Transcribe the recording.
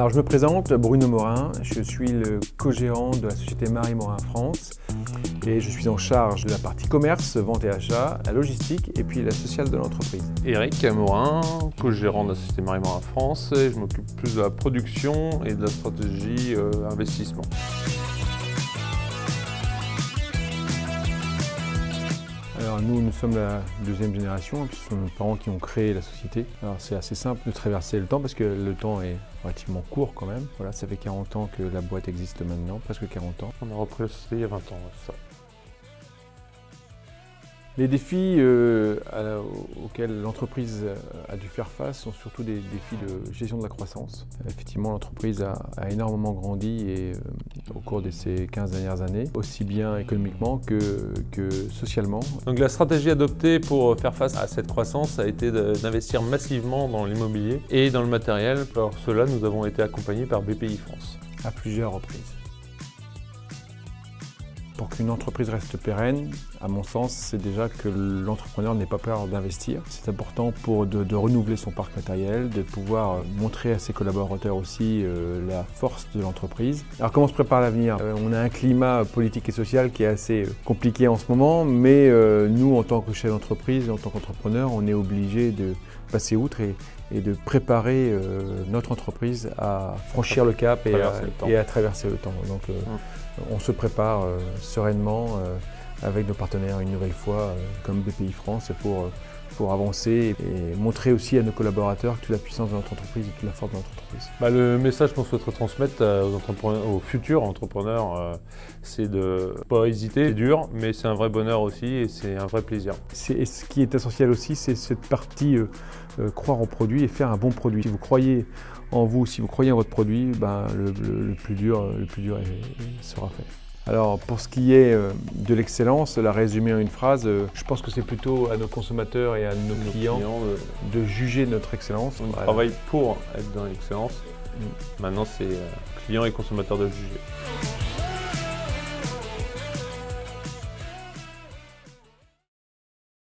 Alors je me présente, Bruno Morin, je suis le co-gérant de la société Marie Morin France et je suis en charge de la partie commerce, vente et achat, la logistique et puis la sociale de l'entreprise. Éric Morin, co-gérant de la société Marie Morin France et je m'occupe plus de la production et de la stratégie investissement. Alors nous sommes la deuxième génération, ce sont nos parents qui ont créé la société. Alors c'est assez simple de traverser le temps parce que le temps est relativement court quand même. Voilà, ça fait 40 ans que la boîte existe maintenant, presque 40 ans. On a repris la société il y a 20 ans, c'est ça. Les défis auxquels l'entreprise a dû faire face sont surtout des défis de gestion de la croissance. Effectivement, l'entreprise a énormément grandi au cours de ces 15 dernières années, aussi bien économiquement que socialement. Donc la stratégie adoptée pour faire face à cette croissance a été d'investir massivement dans l'immobilier et dans le matériel. Pour cela, nous avons été accompagnés par BPI France. À plusieurs reprises. Pour qu'une entreprise reste pérenne, à mon sens, c'est déjà que l'entrepreneur n'ait pas peur d'investir. C'est important de renouveler son parc matériel, de pouvoir montrer à ses collaborateurs aussi la force de l'entreprise. Alors comment se prépare l'avenir? On a un climat politique et social qui est assez compliqué en ce moment, mais nous, en tant que chef d'entreprise, en tant qu'entrepreneur, on est obligé de passer outre et de préparer notre entreprise à franchir le cap et à traverser le temps. Donc, on se prépare sereinement avec nos partenaires une nouvelle fois comme BPI France pour avancer et montrer aussi à nos collaborateurs toute la puissance de notre entreprise et toute la force de notre entreprise. Le message qu'on souhaiterait transmettre aux futurs entrepreneurs, c'est de ne pas hésiter. C'est dur, mais c'est un vrai bonheur aussi et c'est un vrai plaisir. Et ce qui est essentiel aussi, c'est cette partie croire en produit et faire un bon produit. Si vous croyez en vous, si vous croyez en votre produit, le plus dur sera fait. Alors pour ce qui est de l'excellence, la résumer en une phrase, je pense que c'est plutôt à nos consommateurs et à nos clients de juger notre excellence. On travaille pour être dans l'excellence. Maintenant c'est clients et consommateurs de le juger.